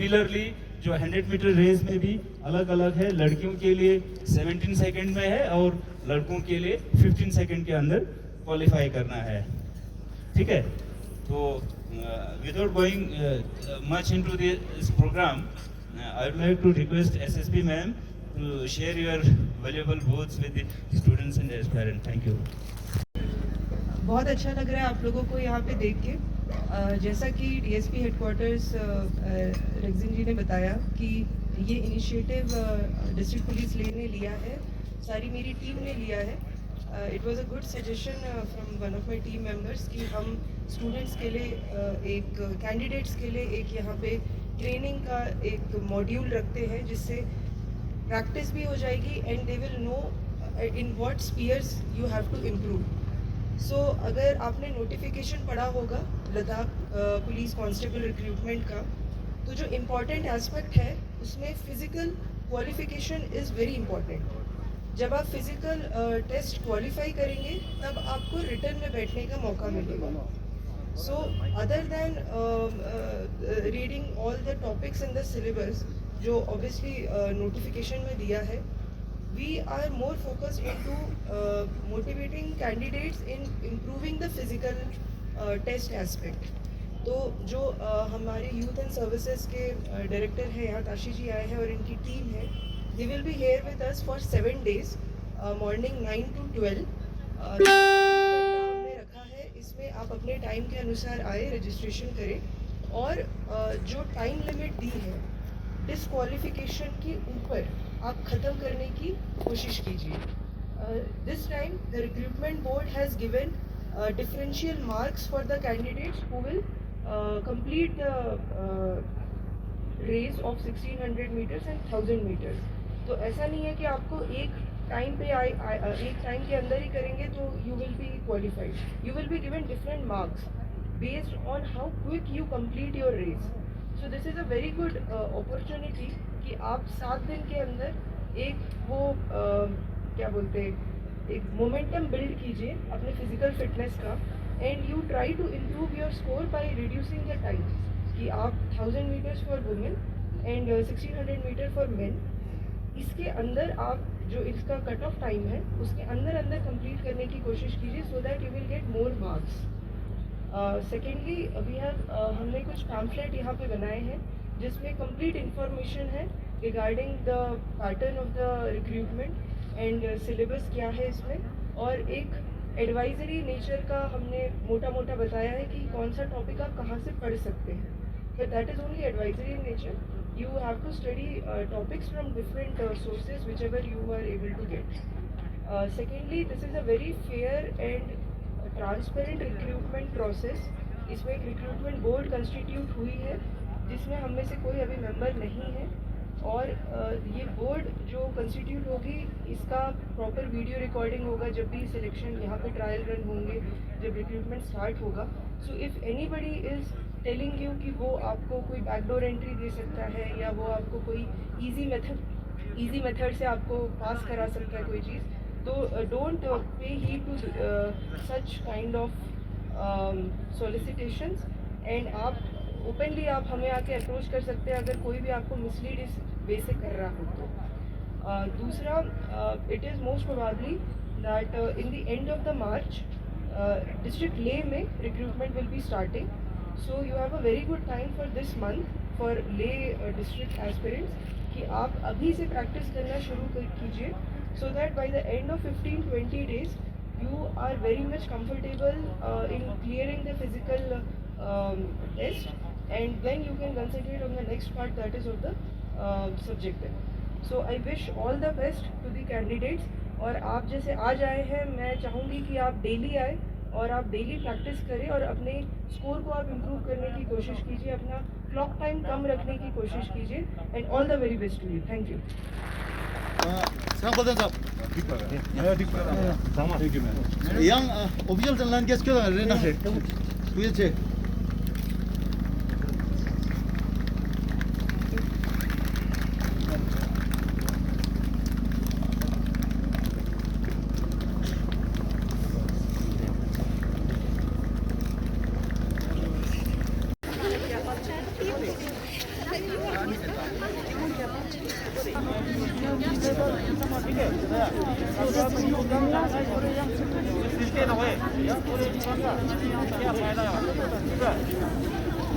Similarly जो 100 metre race में भी अलग अलग है, लड़कियों के लिए 17 सेकंड में है और लड़कों के लिए 15 सेकंड के अंदर क्वालिफाई करना है, ठीक है। तो without going much into this program, I would like to request SSP ma'am to share your valuable words with the students and aspirant. Thank you. बहुत अच्छा लग रहा है आप लोगों को यहाँ पे देख के। जैसा कि डीएसपी हेडक्वार्टर्स रेक्सिन जी ने बताया कि ये इनिशिएटिव डिस्ट्रिक्ट पुलिस ने लिया है, सारी मेरी टीम ने लिया है। It was a good suggestion from one of my team members कि हम स्टूडेंट्स के लिए एक कैंडिडेट्स के लिए एक यहाँ पे ट्रेनिंग का एक मॉड्यूल रखते हैं, जिससे प्रैक्टिस भी हो जाएगी and they will know in what spheres you have to improve. So अगर आपने नोटिफिकेशन पढ़ा होगा लद्दाख पुलिस कांस्टेबल रिक्रूटमेंट का, तो जो इम्पॉर्टेंट एस्पेक्ट है उसमें physical qualification is very important. जब आप फिज़िकल टेस्ट क्वालिफाई करेंगे तब आपको रिटर्न में बैठने का मौका मिलेगा। So other than reading all the topics in the syllabus जो ऑब्वियसली नोटिफिकेशन में दिया है, we are more focused into motivating candidates in improving the physical test aspect. तो जो हमारे यूथ एंड सर्विसेज के डायरेक्टर हैं यहाँ, ताशी जी आए हैं और इनकी टीम है, they will be here with us for 7 days, morning 9 to 12। हमने रखा है, इसमें आप अपने टाइम के अनुसार आए, रजिस्ट्रेशन करें और जो टाइम लिमिट दी है डिसक्वालिफिकेशन के ऊपर आप ख़त्म करने की कोशिश कीजिए। This time the recruitment board has given differential marks for the candidates who will complete the race of 1600 metres and 1000 metres. तो ऐसा नहीं है कि आपको एक टाइम पे एक टाइम के अंदर ही करेंगे तो you will be qualified. You will be given different marks based on how quick you complete your race. So this is a very good opportunity कि आप 7 दिन के अंदर एक वो क्या बोलते हैं, एक मोमेंटम बिल्ड कीजिए अपने फिजिकल फिटनेस का, and you try to improve your score by reducing the time कि आप 1000 metres for women and 1600 metre for men, इसके अंदर आप जो इसका कट ऑफ टाइम है उसके अंदर अंदर कंप्लीट करने की कोशिश कीजिए, so that you will get more marks. Secondly we have हमने कुछ पैम्फलेट यहाँ पे बनाए हैं जिसमें कंप्लीट इन्फॉर्मेशन है regarding the pattern of the recruitment and syllabus क्या है इसमें, और एक एडवाइजरी नेचर का हमने मोटा मोटा बताया है कि कौन सा टॉपिक आप कहाँ से पढ़ सकते हैं, but that is only advisory in nature. You have to study topics from different sources whichever you are able to get. Secondly, this is a very fair and transparent recruitment process. इसमें एक recruitment board constitute हुई है जिसमें हम में से कोई अभी member नहीं है, और ये board जो constitute होगी इसका proper video recording होगा जब भी selection यहाँ पे trial run होंगे, जब recruitment start होगा। So if anybody is telling you कि वो आपको कोई बैकडोर एंट्री दे सकता है या वो आपको कोई इजी मेथड से आपको पास करा सकता है कोई चीज़, तो don't pay heed to such kind of solicitations, and आप ओपनली आप हमें आके अप्रोच कर सकते हैं अगर कोई भी आपको मिसलीड इस वे से कर रहा हो तो। दूसरा, it is most probably that in the end of the March district ले में recruitment will be starting. So you have a very good time for this month for Leh district aspirants कि आप अभी से प्रैक्टिस करना शुरू कीजिए, so that by the end of 15-20 days you are very much comfortable in clearing the physical test, and then you can concentrate on the next part, that is of the subjective. So I wish all the best to the candidates। और आप जैसे आज आए हैं, मैं चाहूँगी कि आप डेली आए और आप डेली प्रैक्टिस करें और अपने स्कोर को आप इम्प्रूव करने की कोशिश कीजिए, अपना क्लॉक टाइम कम रखने की कोशिश कीजिए, and all the very best to you. Thank you. Yang official jalan gas kyo na rena se. Kuya che.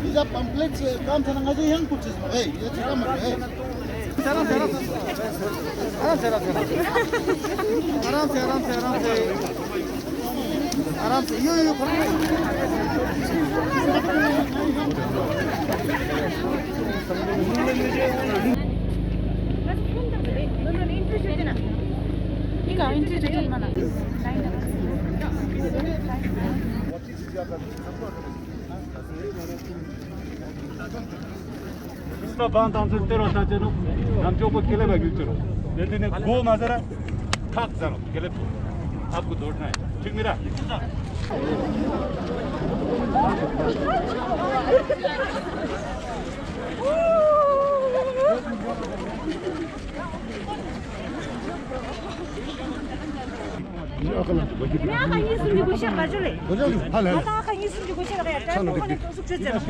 Bisa pamphlet काम senang aja yang putih semua. Ini cakap mana? Seram. Aram se. Yo. बांध आमचं तेरो ताचेनो आमच्या ऊपर केले बागी चलो जल्दी ने गो माजरा थक जानो केले आपको दौड़ना है ठीक मेरा Ne akan yiyorsun bir kuşa bacılı? Hocam, hala. Mata akan yiyorsun bir kuşa kadar. Ben bu konuda tozuk çözeceğim.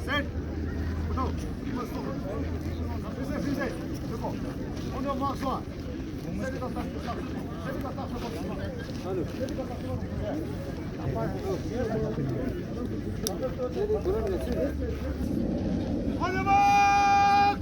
Set. Uno. Fize. देखो. Uno más suave. Hadi bak!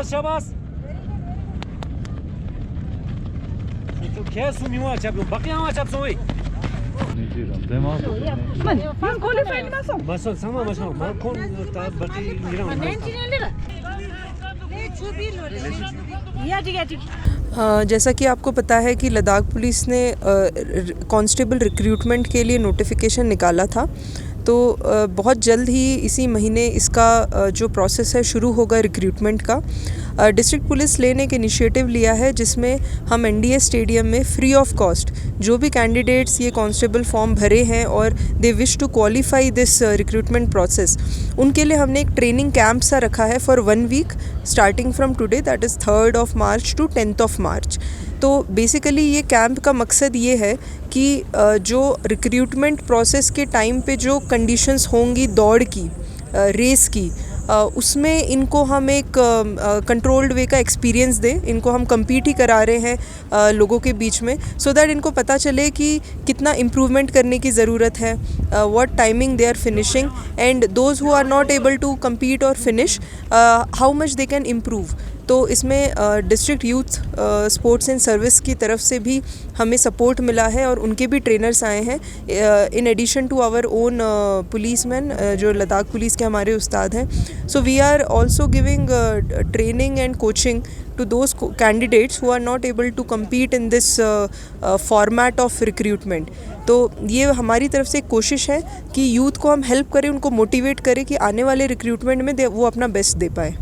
Şabas. Kes mi var çabuk. Bakayım ama çabuk soy. Mas qualified naman. Basol sama basol. Mal kon ta bati gira. जैसा कि आपको पता है कि Ladakh police ने constable recruitment के लिए नोटिफिकेशन निकाला था, तो बहुत जल्द ही इसी महीने इसका जो प्रोसेस है शुरू होगा रिक्रूटमेंट का। डिस्ट्रिक्ट पुलिस ने एक इनिशिएटिव लिया है जिसमें हम एनडीए स्टेडियम में फ्री ऑफ कॉस्ट जो भी कैंडिडेट्स ये कांस्टेबल फॉर्म भरे हैं और they wish to qualify this recruitment process, उनके लिए हमने एक ट्रेनिंग कैंप सा रखा है for 1 week starting from today, that is 3rd of March to 10th of March। तो बेसिकली ये कैंप का मकसद ये है कि जो रिक्रूटमेंट प्रोसेस के टाइम पे जो कंडीशंस होंगी दौड़ की, रेस की, उसमें इनको हम एक कंट्रोल्ड वे का एक्सपीरियंस दें। इनको हम कम्पीट ही करा रहे हैं लोगों के बीच में, सो दैट इनको पता चले कि कितना इम्प्रूवमेंट करने की ज़रूरत है, what timing they are finishing, and those who are not able to compete और finish how much they can improve. तो इसमें district youth sports and service की तरफ से भी हमें सपोर्ट मिला है और उनके भी ट्रेनर्स आए हैं, in addition to our own policeman जो लद्दाख पुलिस के हमारे उस्ताद हैं। So we are also giving training and coaching to those candidates who are not able to compete in this format of recruitment। तो ये हमारी तरफ से एक कोशिश है कि यूथ को हम हेल्प करें, उनको मोटिवेट करें कि आने वाले रिक्रूटमेंट में वो अपना बेस्ट दे पाए।